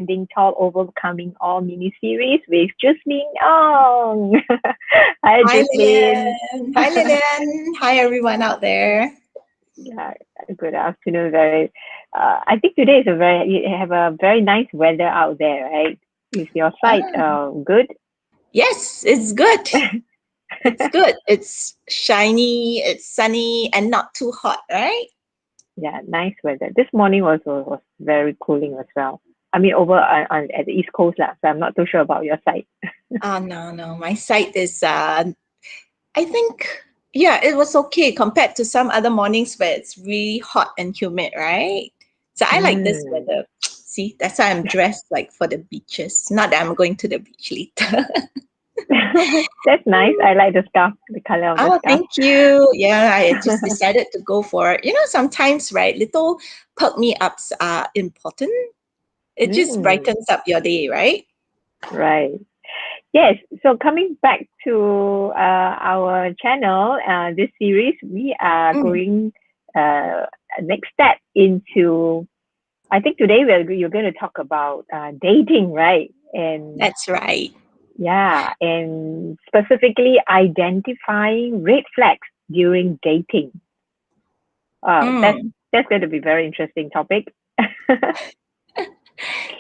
Standing Tall Overcoming All mini-series with Jucelyn Ong. Hi, Hi, Jucelyn. Lillian. Hi, Lillian. Hi, everyone out there. Yeah, good afternoon. I think today is you have a very nice weather out there, right? Is your side Ah, good? yes, it's good. It's good. It's shiny, it's sunny, and not too hot, right? Yeah, nice weather. This morning was very cooling as well. I mean, over at the East Coast lah, so I'm not too sure about your side. Oh, no, no. My site is, I think, yeah, it was okay compared to some other mornings where it's really hot and humid, right? So I like this Mm. weather. See, that's why I'm dressed like for the beaches. Not that I'm going to the beach later. That's nice. I like the scarf, the color of the Oh, scarf. thank you. Yeah, I just decided to go for it. Sometimes, right, little perk me ups are important. It just Mm, brightens up your day, right? right. Yes. So coming back to our channel, this series, we are Mm, going uh, next step into. I think today you're going to talk about dating, right? And that's right. yeah, and specifically identifying red flags during dating. Wow, Mm, that's going to be very interesting topic.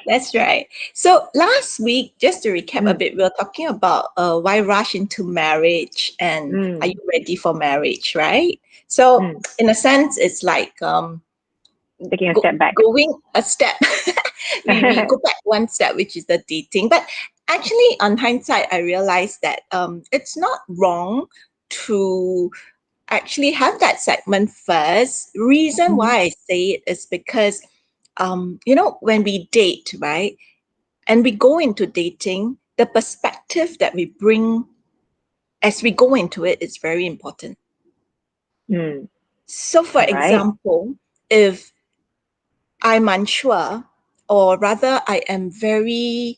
that's right. So last week, just to recap a Mm, bit, we were talking about why rush into marriage and are mm, you ready for marriage, right? So mm. in a sense, it's like Taking a step back. going a step we go back one step, which is the dating. But actually, on hindsight, I realized that it's not wrong to actually have that segment first. Reason Mhm, why I say it is because when we date, right, and we go into dating, the perspective that we bring as we go into it is very important. mm. So for Right. example, if I'm unsure, or rather, I am very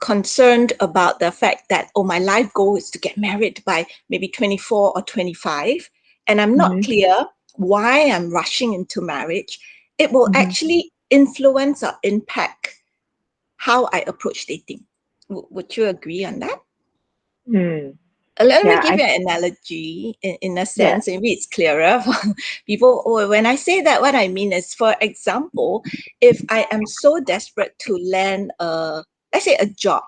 concerned about the fact that, oh, my life goal is to get married by maybe 24 or 25, and I'm not Mhm, clear why I'm rushing into marriage. It will mhm, actually influence or impact how I approach dating. Would you agree on that? mm. Let me Yeah, give you an analogy in a yeah. sense. Maybe it's clearer for people. Oh, when I say that, what I mean is, for example, if I am so desperate to land let's say a job,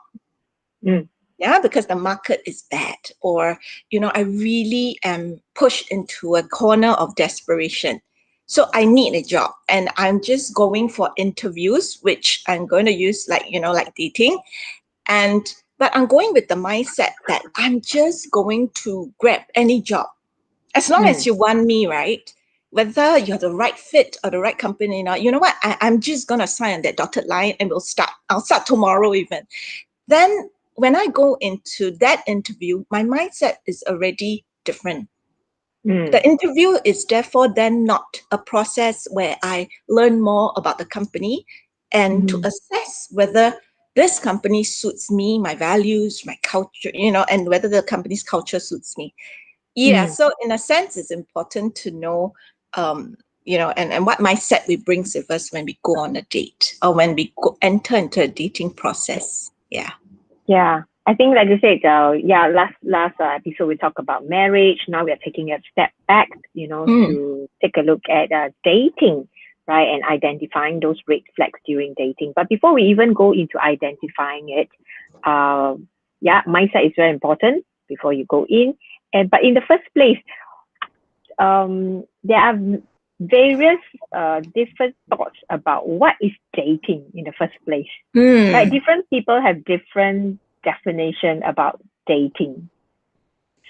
Mm, yeah, because the market is bad, or, I really am pushed into a corner of desperation. So I need a job and I'm just going for interviews, which I'm going to use like, like dating. And but I'm going with the mindset that I'm just going to grab any job as long as mm, you want me, right? Whether you're the right fit or the right company or not, you know what? I'm just gonna sign on that dotted line and we'll start. I'll start tomorrow even. Then when I go into that interview, my mindset is already different. The mm, interview is therefore then not a process where I learn more about the company and to mhm, assess whether this company suits me, my values, my culture, and whether the company's culture suits me. Yeah, mm. so in a sense, it's important to know, and what mindset we brings with us when we go on a date or when we enter into a dating process. Yeah. Yeah, I think like you said, yeah, last episode we talked about marriage. Now we are taking a step back, Mm, to take a look at dating, right, and identifying those red flags during dating. But before we even go into identifying it, uh, yeah, mindset is very important before you go in. And but in the first place, there are various different thoughts about what is dating in the first place. Right, mm. different people have different definition about dating.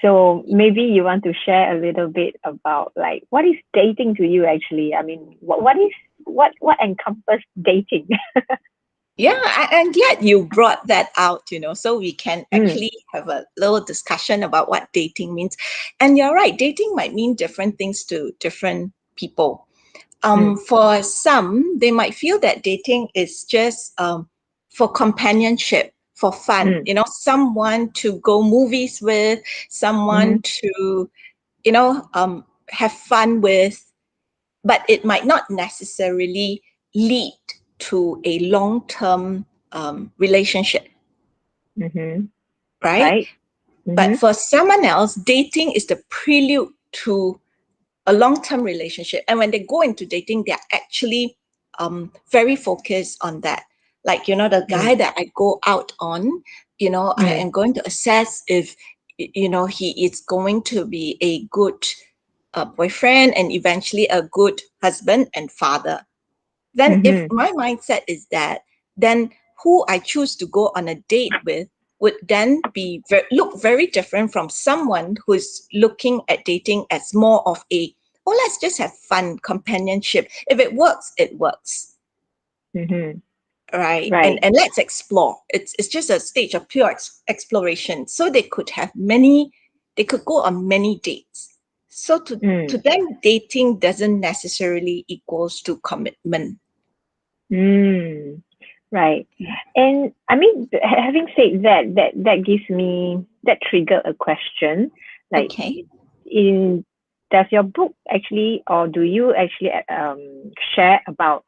So maybe you want to share a little bit about like what is dating to you actually? I mean, what encompass dating? Yeah, I'm glad you brought that out, so we can Mm, actually have a little discussion about what dating means. And you're right, dating might mean different things to different people. mm, For some, they might feel that dating is just for companionship, for fun, mm, someone to go movies with, mm-hmm, someone to, have fun with, but it might not necessarily lead. to a long-term relationship, Mm-hmm. right? Right. But Mm-hmm. for someone else, dating is the prelude to a long-term relationship. And when they go into dating, they're actually very focused on that. Like, the guy Mm. that I go out on, I Mm. am going to assess if, he is going to be a good boyfriend and eventually a good husband and father. Then if Mm-hmm. my mindset is that, then who I choose to go on a date with would then look very different from someone who's looking at dating as more of let's just have fun companionship. If it works, it works. Mm-hmm. Right. And Right. let's explore. It's just a stage of pure exploration. So they could go on many dates. So to Mm. them, dating doesn't necessarily equals to commitment. Mm. Right. And I mean, having said that, that gives me that triggered a question. Like, Okay. in does your book actually, or do you actually share about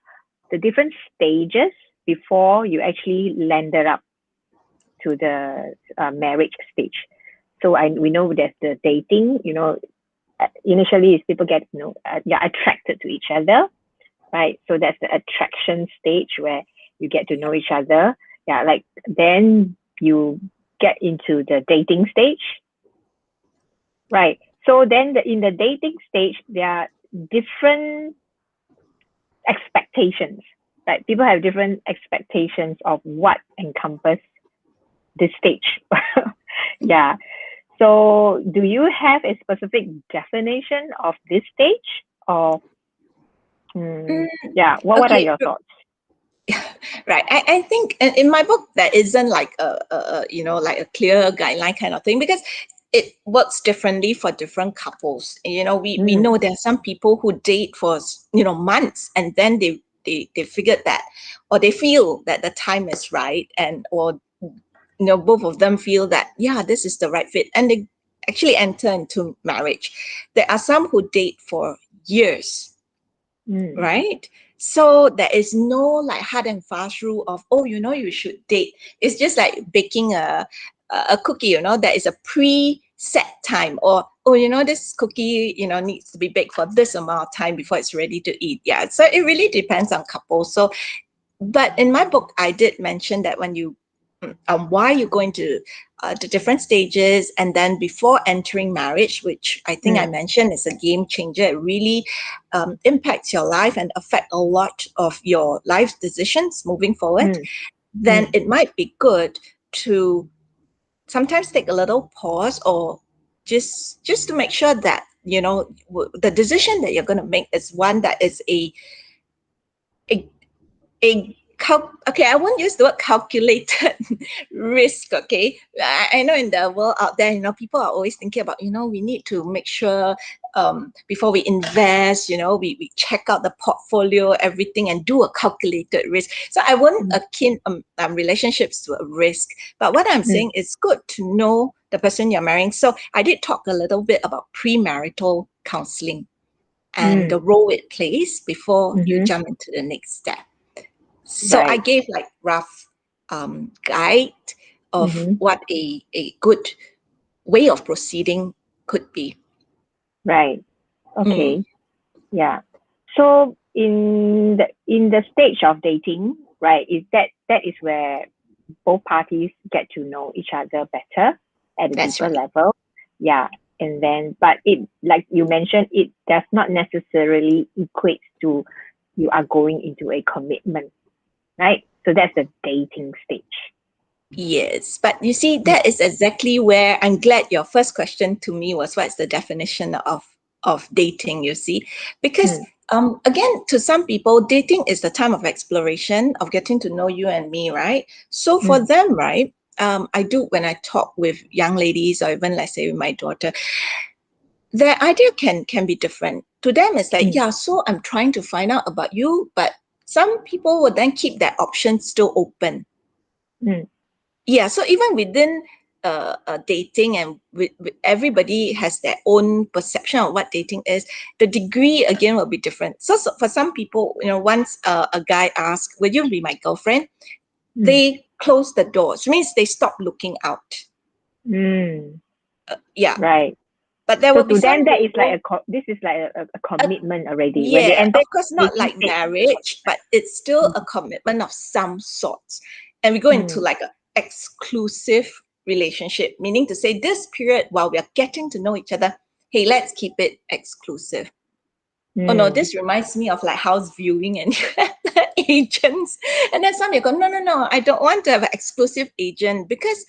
the different stages before you actually landed up to the marriage stage? So we know there's the dating. Initially, is people get attracted to each other, right? So that's the attraction stage where you get to know each other. Yeah, like then you get into the dating stage, right? So then in the dating stage, there are different expectations, right? People have different expectations of what encompass this stage. Yeah. So do you have a specific definition of this stage, or yeah, what are Okay. your thoughts? Right. I think in my book there isn't like like a clear guideline kind of thing, because it works differently for different couples. We Mm, know there are some people who date for months, and then they figured that, or they feel that the time is right, and or both of them feel that, yeah, this is the right fit, and they actually enter into marriage. There are some who date for years, mm, right? So there is no like hard and fast rule of, you should date. It's just like baking a cookie. There is a pre-set time, or this cookie needs to be baked for this amount of time before it's ready to eat. Yeah, so it really depends on couples. So, but in my book, I did mention that when you why you go into the different stages, and then before entering marriage, which I think I mm, mentioned is a game changer. It really impacts your life and affect a lot of your life decisions moving forward. mm, Then mm, it might be good to sometimes take a little pause, or just to make sure that the decision that you're going to make is one that is a okay, I won't use the word calculated risk. Okay, I know in the world out there, people are always thinking about, we need to make sure before we invest, we check out the portfolio, everything, and do a calculated risk. So I wouldn't mm, akin relationships to a risk, but what I'm mm, saying is good to know the person you're marrying. So I did talk a little bit about premarital counseling and the mm, role it plays before you mm-hmm. jump into the next step. So I Right. gave like rough guide of Mm-hmm. what a good way of proceeding could be. Right. Mm, Okay. Yeah. So in the stage of dating, right, is that is where both parties get to know each other better at a that's deeper right. level. Yeah. And then, but it, like you mentioned, it does not necessarily equate to you are going into a commitment, right? So that's the dating stage. Yes, but you see, Mm, that is exactly where I'm glad your first question to me was, what's the definition of dating, you see? Because mm, again, to some people, dating is the time of exploration, of getting to know you and me, right? So for mm, them, right, I do when I talk with young ladies, or even let's say with my daughter, their idea can be different. To them, it's like, mm, yeah, so I'm trying to find out about you, but some people will then keep that option still open. mm, Yeah, so even within dating, and everybody has their own perception of what dating is, the degree again will be different. So for some people, once a guy asks, "Will you be my girlfriend?" they close the doors, means they stop looking out. Yeah. Right. But there So will be to some them, that is like people, this is like a commitment already. When they yeah, enter of course, not dating like stage. marriage, but it's still Mm, a commitment of some sorts. And we go into mm, like an exclusive relationship, meaning to say this period while we are getting to know each other, hey, let's keep it exclusive. Oh no, mm, this reminds me of like house viewing and agents. And then some you go, no, no, no, I don't want to have an exclusive agent because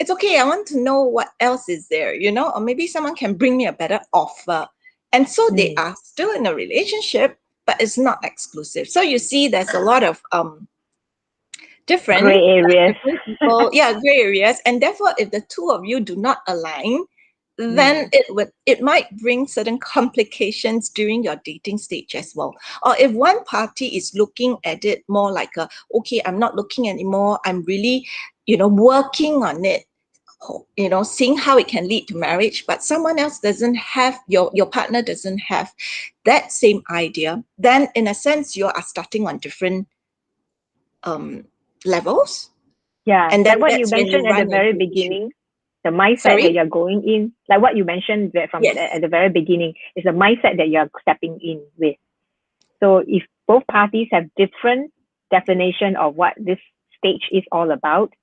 it's okay. I want to know what else is there, or maybe someone can bring me a better offer. And so they mm. are still in a relationship, but it's not exclusive. So you see, there's a lot of Gray areas. different people, yeah, gray areas. And therefore, if the two of you do not align, then Mm, it might bring certain complications during your dating stage as well. Or if one party is looking at it more like okay, I'm not looking anymore, I'm really working on it, seeing how it can lead to marriage, but someone else doesn't have, your partner doesn't have that same idea, then in a sense you are starting on different levels, yeah, and like then what you that's when you mentioned at the run very into issues. beginning, the mindset that Sorry. you're going in, like what you mentioned that from Yes. at the very beginning, is the mindset that you're stepping in with. So if both parties have different definition of what this stage is all about,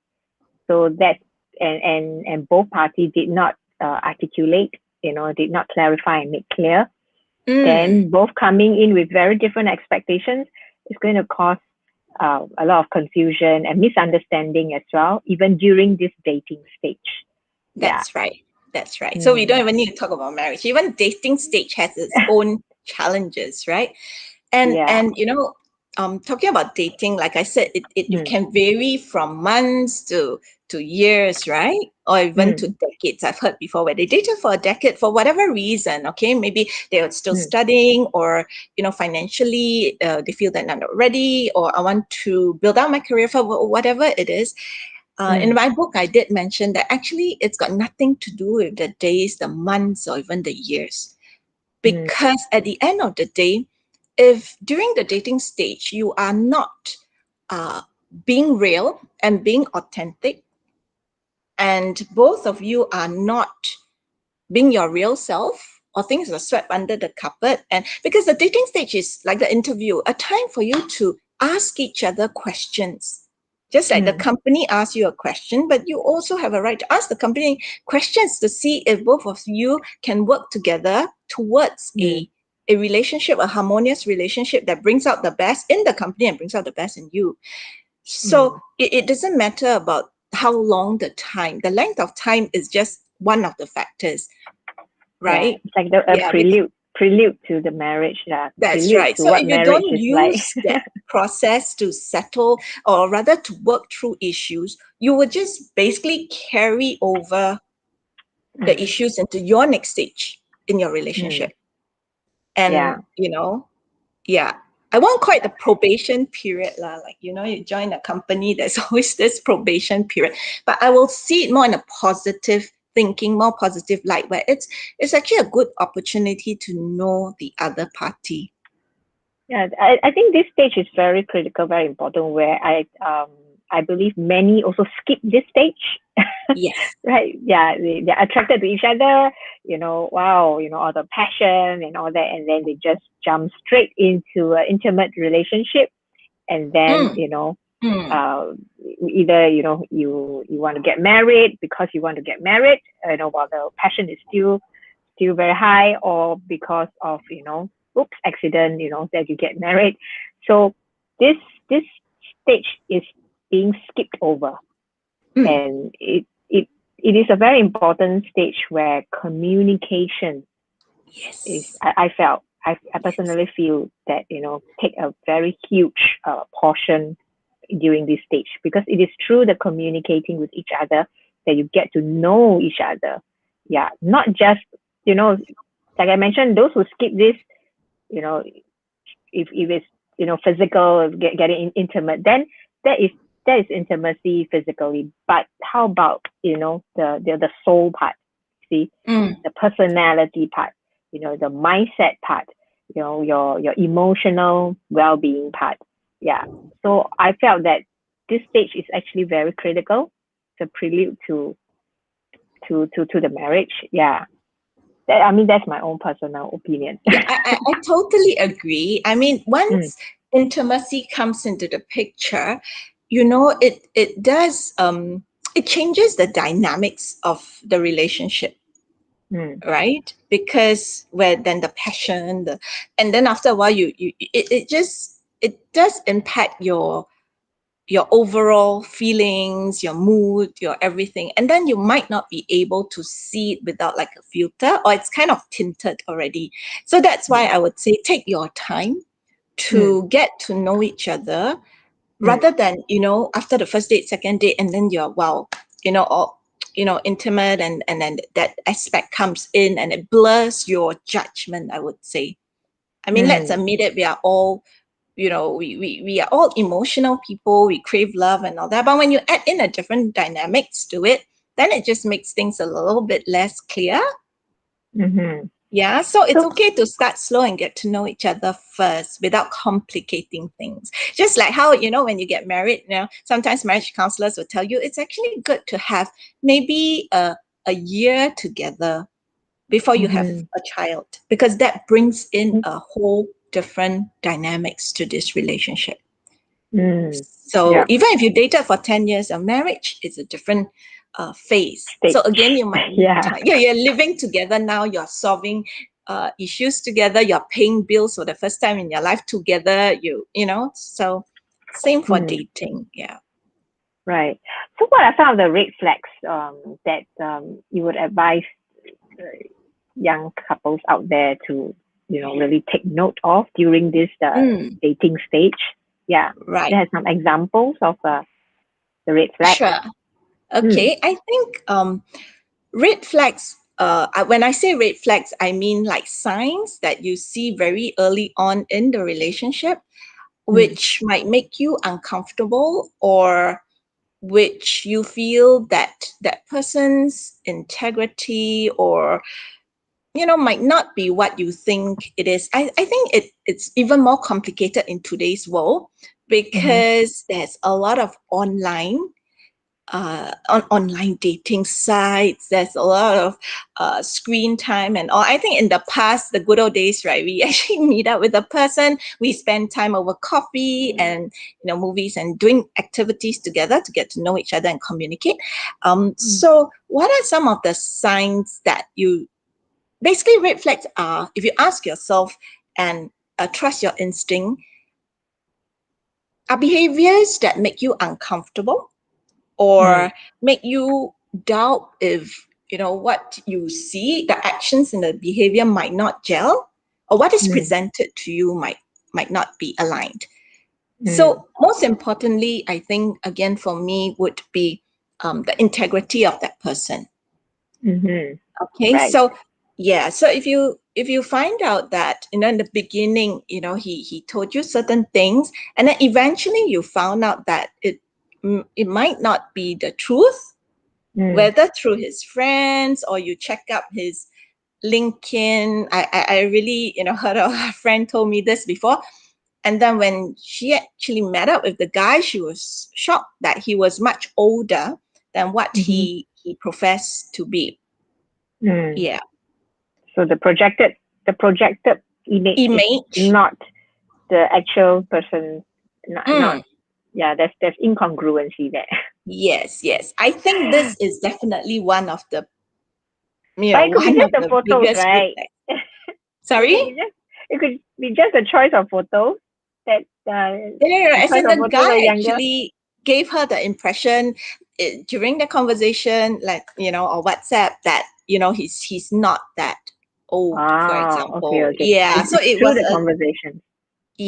so that and both parties did not articulate, did not clarify and make clear, Mm. then both coming in with very different expectations is going to cause a lot of confusion and misunderstanding as well, even during this dating stage. Yeah. That's right. That's right. So we don't Mm. even need to talk about marriage. Even dating stage has its own challenges, right? And Yeah. and talking about dating, like I said, it Mm. can vary from months to years, right? Or even to Mm. decades. I've heard before where they dated for a decade for whatever reason. Okay, maybe they are still Mm. studying, or financially they feel that I'm not ready, or I want to build out my career for whatever it is. In Mm. my book, I did mention that actually it's got nothing to do with the days, the months, or even the years. Mm. Because at the end of the day, if during the dating stage you are not uh, being real and being authentic, and both of you are not being your real self, or things are swept under the carpet, and because the dating stage is like the interview, a time for you to ask each other questions. Just like the Mm. company asks you a question, but you also have a right to ask the company questions to see if both of you can work together towards Mm. a relationship, a harmonious relationship that brings out the best in the company and brings out the best in you. So Mm. it doesn't matter about how long the time, the length of time is just one of the factors, Yeah. right? It's like the a Yeah, prelude to the marriage. Yeah. that's Prelude right. to So what if you marriage don't is like. use that process to settle, or rather to work through issues, you will just basically carry over the Mm. issues into your next stage in your Mm. relationship. And, Yeah. yeah, I won't call it the probation period, lah. Like, you join a company, there's always this probation period. But I will see it more in a positive thinking, more positive light, where it's actually a good opportunity to know the other party. Yeah, I think this stage is very critical, very important. Where I believe many also skip this stage, Yes. right? Yeah, they're attracted to each other. Wow, all the passion and all that, and then they just jump straight into an intimate relationship, and then Mm, mm, uh, either you want to get married because you want to get married, while the passion is still very high, or because of oops accident, that you get married. So this stage is being skipped over, mm. and it is a very important stage where communication is, Yes. I felt, I Yes. personally feel that take a very huge portion during this stage, because it is through the communicating with each other that you get to know each other. Yeah, not just you know like I mentioned, those who skip this, you know if it's physical, getting intimate, then that is intimacy physically, but how about, the soul part, see, the personality part, the mindset part, your emotional well-being part. Yeah. So I felt that this stage is actually very critical. It's a prelude to the marriage. Yeah. That's my own personal opinion. Yeah, I totally agree. I mean, Mm, once intimacy comes into the picture, it does it changes the dynamics of the relationship, mm, right? Because where then the passion, and then after a while it does impact your overall feelings, your mood, your everything. And then you might not be able to see it without like a filter, or it's kind of tinted already. So that's why I would say take your time mm, to get to know each other, mm, rather than, after the first date, second date, and then you're, wow, all, intimate, and then that aspect comes in and it blurs your judgment, I would say. I mean, let's mm, admit it, we are all, we are all emotional people. We crave love and all that. But when you add in a different dynamics to it, then it just makes things a little bit less clear. mm-hmm. Yeah. So it's So, okay to start slow and get to know each other first without complicating things. Just like how, when you get married, sometimes marriage counselors will tell you it's actually good to have maybe a year together before you have mm-hmm. a child, because that brings in a whole different dynamics to this relationship. Mm, So yeah, even if you dated for 10 years, a marriage is a different phase. stage. So again, you might need Yeah. time. Yeah, you're living together now, you're solving issues together, you're paying bills for the first time in your life together, so same for Mm, dating. Yeah. right. So, what are some of the red flags that you would advise uh, young couples out there to, really take note of during this Mm, dating stage? Yeah. right. There are some examples of the red flags. Sure. Mm, Okay. I think red flags, when I say red flags, I mean like signs that you see very early on in the relationship, mm, which might make you uncomfortable, or which you feel that that person's integrity, or might not be what you think it is. I think it's even more complicated in today's world, mm-hmm, because there's a lot of online dating sites. There's a lot of screen time and all. I think in the past, the good old days, right, we actually meet up with a person, we spend time over coffee and movies and doing activities together to get to know each other and communicate. mm, So what are some of the signs that you basically, red flags are, if you ask yourself and trust your instinct, are behaviors that make you uncomfortable, mm, or make you doubt if what you see, the actions and the behavior might not gel, or what is mm, presented to you might not be aligned. mm, So most importantly, I think, again, for me, would be the integrity of that person. mm-hmm, Okay, right. so yeah, so if you find out that in the beginning, he told you certain things, and then eventually you found out that it might not be the truth, Mm, whether through his friends or you check up his LinkedIn. I really heard of a friend told me this before, and then when she actually met up with the guy, she was shocked that he was much older than what mm-hmm, he professed to be. mm. Yeah, So the projected image is image. not the actual person. Not, Mm, yeah. There's incongruency there. yes, yes. I think this is definitely one of the But it could be one just of the the photos, biggest red right? flags. it could Sorry? be just it could be just a choice of photos that Yeah, the as choice in of the photos guy are younger. actually gave her the impression, during the conversation, like, or WhatsApp, that, he's not that old, for Ah, okay, example. okay. Yeah. So It's it through was the a conversation,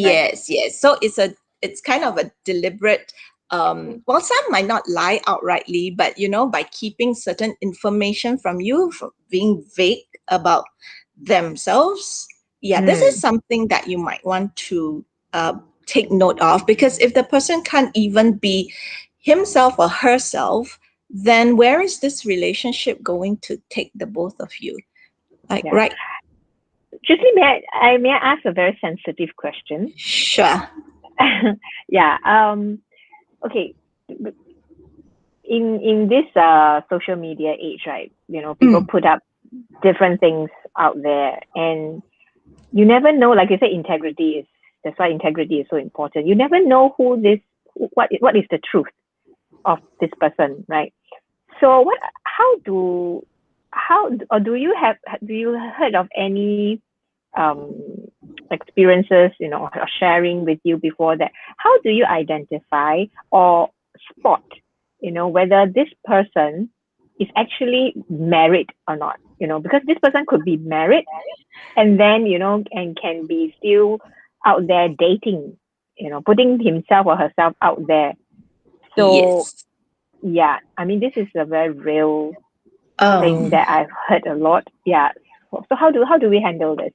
right? Yes, yes. So it's kind of a deliberate, well, some might not lie outrightly, but by keeping certain information from you, from being vague about themselves. Yeah, this is Mm, something that you might want to take note of, because if the person can't even be himself or herself, then where is this relationship going to take the both of you? Like, Yeah. right? Justly, may I ask a very sensitive question? Sure. Yeah. Okay. In this social media age, right? People Mm, put up different things out there, and you never know. Like you said, integrity is that's why integrity is so important. You never know what is the truth of this person, right? So or do you heard of any um experiences, or sharing with you before that? How do you identify or spot, whether this person is actually married or not? Because this person could be married and then, and can be still out there dating, putting himself or herself out there. So yes. yeah, I mean, this is a very real thing Um, that I've heard a lot. Yeah. So how do we handle this?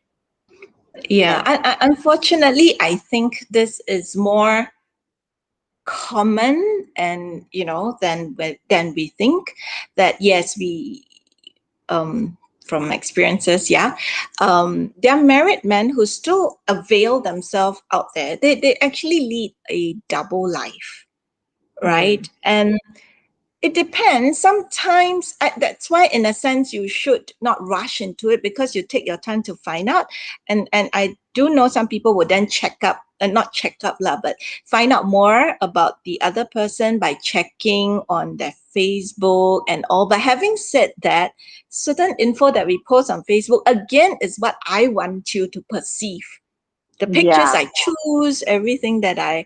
yeah. Yeah. Unfortunately, I think this is more common, and than we think. That yes, we from experiences, yeah, there are married men who still avail themselves out there. They actually lead a double life, Mm. right? And it depends. Sometimes that's why, in a sense, you should not rush into it, because you take your time to find out. And I do know some people would then check up, and not check up lah, but find out more about the other person by checking on their Facebook and all. But having said that, certain info that we post on Facebook again is what I want you to perceive. The pictures Yeah. I choose, everything that I, And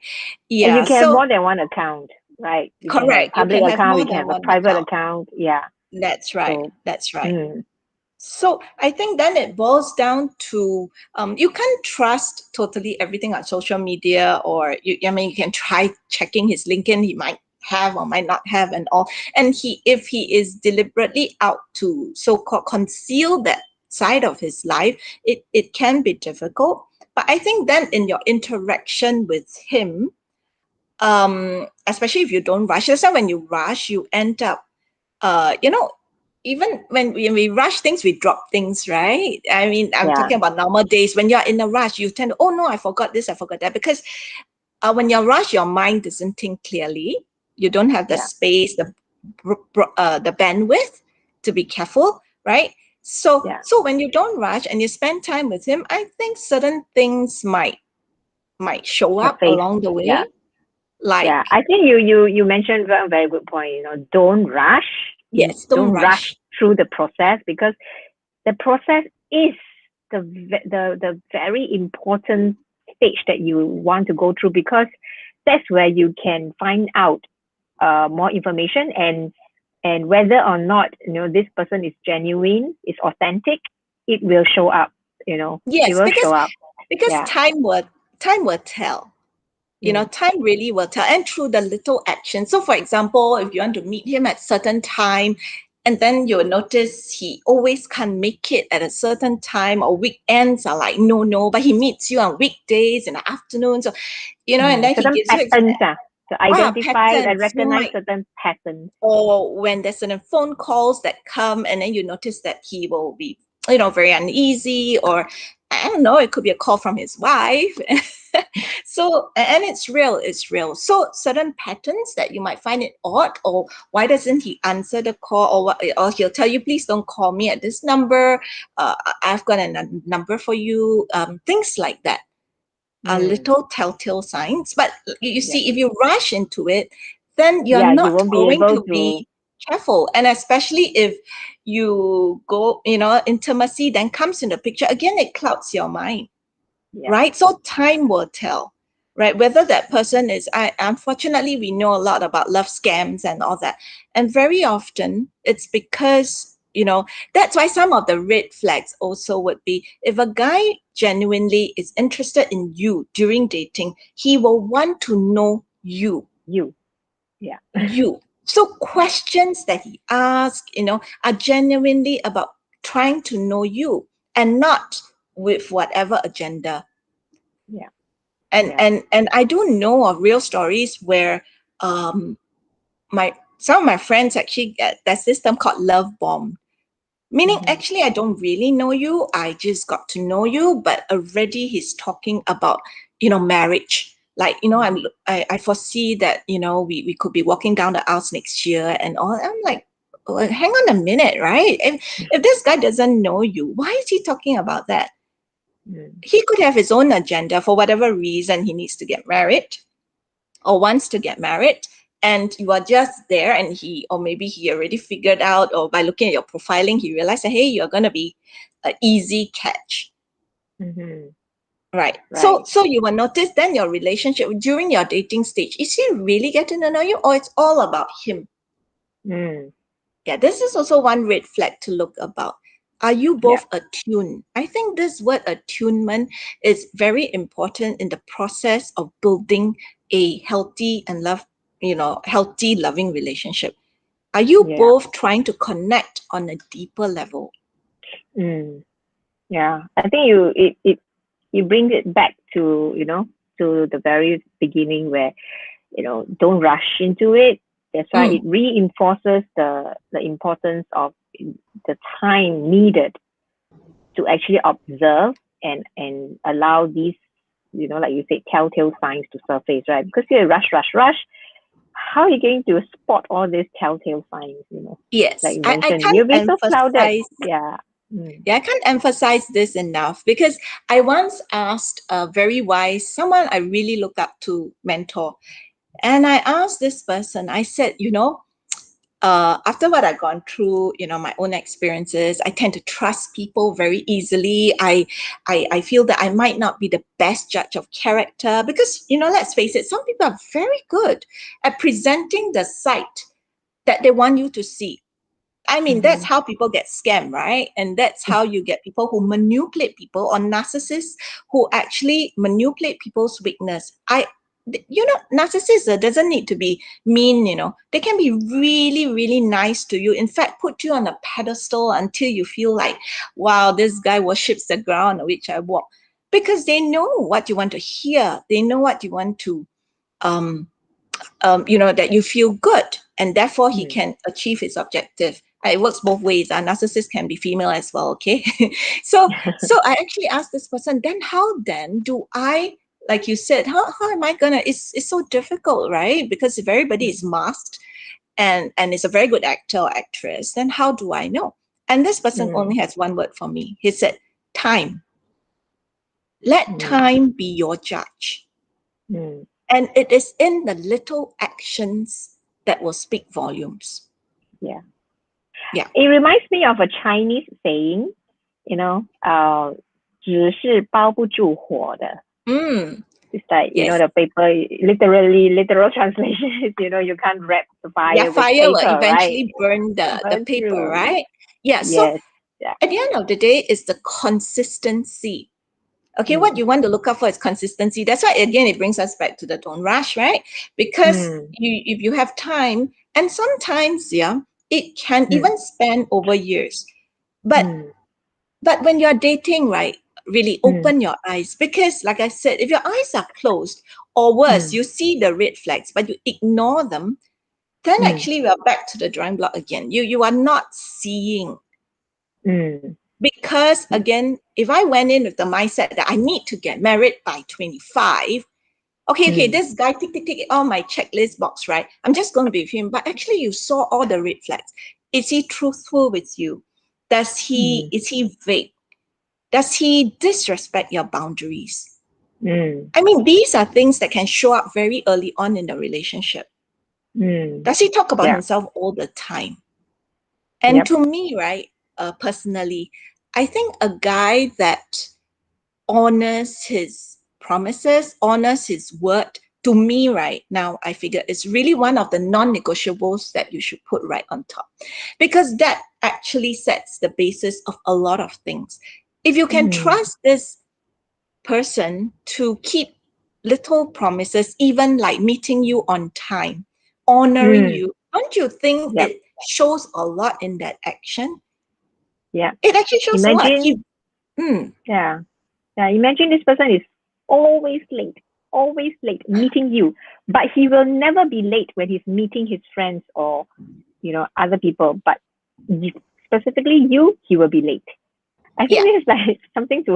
you yeah. can have So more than one account, right? We can have a correct, you public can have account, more we can than have a one private account. account. Yeah. That's right. So, That's right. mm, So I think then it boils down to you can't trust totally everything on social media, or I mean, you can try checking his LinkedIn. He might have or might not have, and all. And if he is deliberately out to so-called conceal that side of his life, it can be difficult. But I think then in your interaction with him, especially if you don't rush, that's why when you rush, you end up you know, even when we rush things, we drop things, right? I mean, I'm yeah. talking about normal days. When you're in a rush, you tend to, oh no, I forgot this, I forgot that. Because when you're rushed, your mind doesn't think clearly. You don't have the Yeah. space, the bandwidth to be careful, right? So, Yeah. so when you don't rush and you spend time with him, I think certain things might show up Surface. along the Yeah. way, like Yeah. I think you mentioned a very good point. Don't rush. yes, don't Don't rush rush. through the process, because the process is the very important stage that you want to go through, because that's where you can find out more information, and whether or not this person is genuine, is authentic. It will show up. It Yes, will show up. because Yeah. time will tell. Mm. Time really will tell, and through the little action. So for example, if you want to meet him at certain time, and then you'll notice he always can't make it at a certain time, or weekends are like no, but he meets you on weekdays in the afternoon. So and then he Certain gives you patterns, to identify and patterns, recognize certain patterns. or when there's certain phone calls that come, and then you notice that he will be very uneasy, or I don't know, it could be a call from his wife. So, and it's real. So certain patterns that you might find it odd, or why doesn't he answer the call, or or he'll tell you, please don't call me at this number, I've got a number for you, things like that are Mm. little telltale signs. But you Yeah. see, if you rush into it, then you're Yeah, you not won't be going able to to. be careful. And especially if you go, intimacy then comes in the picture, again, it clouds your mind, Yeah. right? So time will tell, right? Whether that person is, unfortunately, we know a lot about love scams and all that. And very often it's because, that's why some of the red flags also would be, if a guy genuinely is interested in you during dating, he will want to know you, You. Yeah. you. So questions that he asks, are genuinely about trying to know you, and not with whatever agenda. Yeah. and Yeah. and and I do know of real stories where um my some of my friends actually get that system called love bomb. Meaning, Mm-hmm. actually, I don't really know you. I just got to know you, but already he's talking about, marriage. Like, I foresee that, we could be walking down the aisles next year and all. I'm like, well, hang on a minute, right? If this guy doesn't know you, why is he talking about that? Mm-hmm. He could have his own agenda for whatever reason he needs to get married or wants to get married, and you are just there, and or maybe he already figured out, or by looking at your profiling he realized that, hey, you're going to be an easy catch, Mm-hmm. right? Right. So you will notice then your relationship during your dating stage, is he really getting to know you, or it's all about him? Mm. Yeah, this is also one red flag to look about. Are you Yeah. both attuned? I think this word attunement is very important in the process of building a healthy and healthy, loving relationship. Are you Yeah. both trying to connect on a deeper level? Mm. Yeah. I think you bring it back to, to the very beginning where, don't rush into it. That's why it Mm, reinforces the importance of the time needed to actually observe and allow these, like you said, telltale signs to surface, right? Because you rush, how are you going to spot all these telltale signs, like yes, you I mentioned, can't you'll be so clouded. emphasize. Yeah. Mm. Yeah, I can't emphasize this enough, because I once asked a very wise, someone I really look up to, mentor. And I asked this person, I said, after what I've gone through, my own experiences, I tend to trust people very easily. I feel that I might not be the best judge of character because, let's face it, some people are very good at presenting the side that they want you to see. I mean, that's Mm-hmm. how people get scammed, right? And that's how you get people who manipulate people, or narcissists who actually manipulate people's weakness. Narcissist doesn't need to be mean, They can be really, really nice to you. In fact, put you on a pedestal until you feel like, wow, this guy worships the ground on which I walk. Because they know what you want to hear. They know what you want to um, that you feel good, and therefore he Mm. can achieve his objective. It works both ways. A narcissist can be female as well. Okay, so I actually asked this person, then how then do I, like you said, how am I gonna? It's so difficult, right? Because if everybody is masked and is a very good actor or actress, then how do I know? And this person Mm. only has one word for me. He said, time. Let Mm. time be your judge. Mm. And it is in the little actions that will speak volumes. Yeah. Yeah. It reminds me of a Chinese saying, 纸是包不住火的. Mm, It's like, yes. the paper, literal translation is, you can't wrap the Yeah, fire with fire will paper, right? eventually burn the Burn paper, through. right? Yeah. So Yes. Yeah. at the end of the day, it's the consistency. Okay, what Mm. you want to look out for is consistency. That's why, again, it brings us back to the don't rush, right? Because Mm. if you have time, and sometimes, yeah, it can Mm. even span over years. But Mm. But when you're dating, right, really Mm. open your eyes, because, like I said, if your eyes are closed, or worse, Mm. you see the red flags, but you ignore them, then Mm. actually we are back to the drawing block again. You are not seeing, Mm. because, again, if I went in with the mindset that I need to get married by 25, okay, Mm. this guy tick on my checklist box, right? I'm just going to be with him. But actually, you saw all the red flags. Is he truthful with you? Mm. Is he vague? Does he disrespect your boundaries? Mm. I mean, these are things that can show up very early on in the relationship. Mm. Does he talk about Yeah. himself all the time? And Yep. to me, right, personally, I think a guy that honors his promises, honors his word, to me, right now, I figure it's really one of the non-negotiables that you should put right on top, because that actually sets the basis of a lot of things. If you can Mm. trust this person to keep little promises, even like meeting you on time, honoring Mm. you, don't you think Yep. it shows a lot in that action? Yeah. It actually shows a lot. Imagine. Mm, Yeah. Yeah. Imagine this person is always late. always late meeting you, but he will never be late when he's meeting his friends or, other people. But specifically you, he will be late. I think Yeah. this is like something to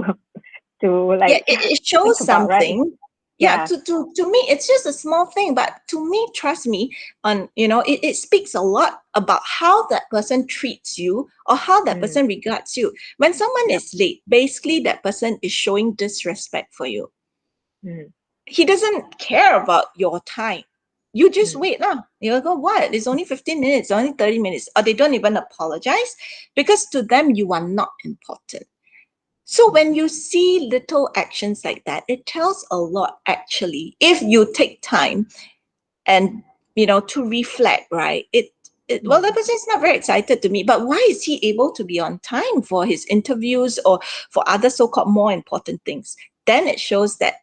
Yeah, like it think shows about, right? something. Yeah, Yeah. to me, it's just a small thing, but to me, trust me, it speaks a lot about how that person treats you or how that Mm, person regards you. When someone yep. is late, basically that person is showing disrespect for you. Mm, He doesn't care about your time. You just mm, wait now. You'll go, what? It's only 15 minutes, only 30 minutes. Or they don't even apologize because to them, you are not important. So mm, when you see little actions like that, it tells a lot actually. If you take time and to reflect, right? Well, mm, the person is not very excited to me, but why is he able to be on time for his interviews or for other so-called more important things? Then it shows that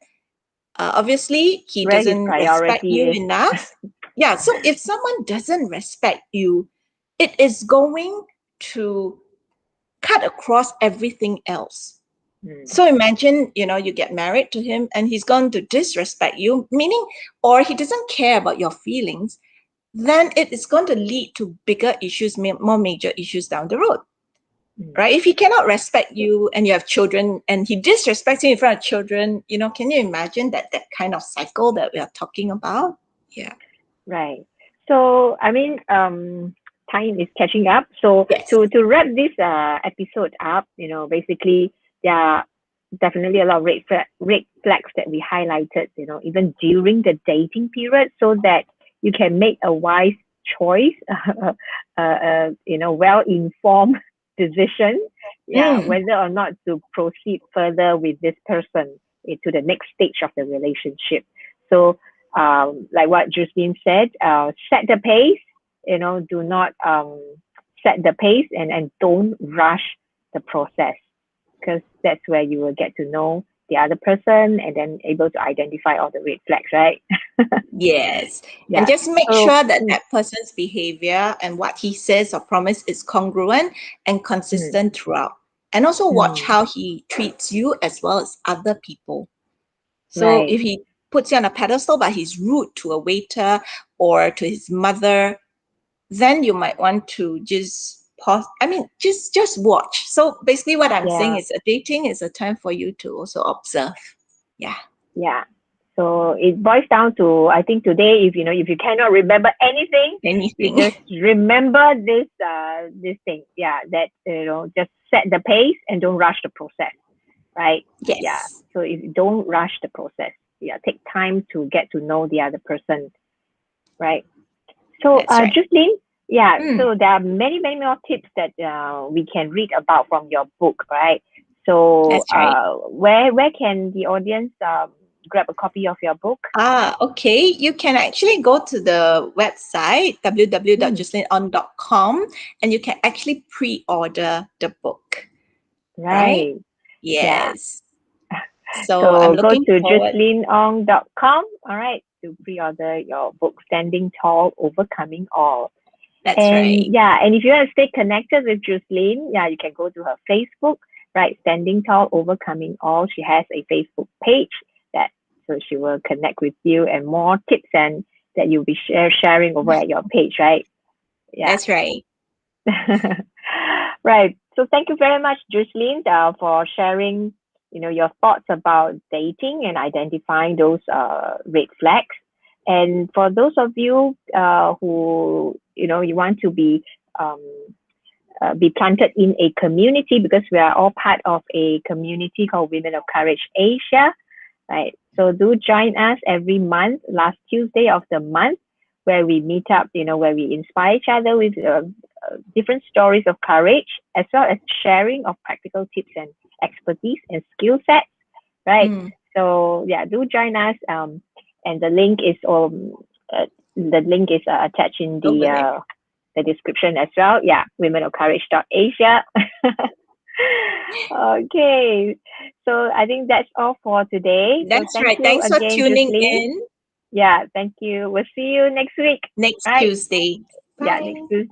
obviously he where his doesn't respect priority you is. enough. Yeah. So if someone doesn't respect you, it is going to cut across everything else. Mm, So imagine, you get married to him and he's going to disrespect you, meaning, or he doesn't care about your feelings, then it is going to lead to bigger issues, more major issues down the road, mm. right? If he cannot respect you and you have children and he disrespects you in front of children, can you imagine that kind of cycle that we are talking about? Yeah. Right. So, I mean, time is catching up. So, Yes. to wrap this episode up, basically, there are definitely a lot of red flags that we highlighted, even during the dating period, so that you can make a wise choice, well informed decision, yeah, Mm, whether or not to proceed further with this person to the next stage of the relationship. So, like what Jucelyn said, set the pace, do not set the pace, and don't rush the process, because that's where you will get to know the other person and then able to identify all the red flags, right? yes. And Yeah. just make So, sure that that person's behavior and what he says or promise is congruent and mm, consistent throughout. And also watch mm, how he treats you as well as other people. So right. if he puts you on a pedestal, but he's rude to a waiter or to his mother, then you might want to just pause. I mean, just watch. So basically, what I'm saying Yeah. is, dating is a time for you to also observe. Yeah, Yeah. So it boils down to, I think today, if you cannot remember anything, you anything. just remember this thing. Yeah, that just set the pace and don't rush the process, right? Yeah. Yes, So if you don't rush the process, yeah, take time to get to know the other person, right? So, that's right. Justine, yeah. Mm. So there are many, many more tips that we can read about from your book, right? So, That's right. where can the audience grab a copy of your book? Okay. You can actually go to the website Mm, www.jucelynong.com and you can actually pre-order the book, right? right. Yeah. Yes. So I'm So go looking to forward. jucelynong.com, all right, to pre-order your book, Standing Tall, Overcoming All. That's And right. yeah, and if you want to stay connected with Jucelyn, yeah, you can go to her Facebook, right? Standing Tall, Overcoming All. She has a Facebook page that, so she will connect with you and more tips and that you'll be sharing over at your page, right? Yeah. That's right. Right. So thank you very much, Jucelyn, for sharing, your thoughts about dating and identifying those red flags. And for those of you who you want to um, be planted in a community, because we are all part of a community called Women of Courage Asia, right? So do join us every month, last Tuesday of the month, where we meet up, where we inspire each other with different stories of courage, as well as sharing of practical tips and expertise and skill sets, right? Mm, So yeah, do join us. And the link is attached in over there. the description as well. Yeah, womenofcourage.asia. Okay, so I think that's all for today. So That's thank right. you Thanks for again, tuning Jocelyn. in Yeah, thank you. We'll see you next week. next Right? Tuesday. Yeah, next Bye. Tuesday.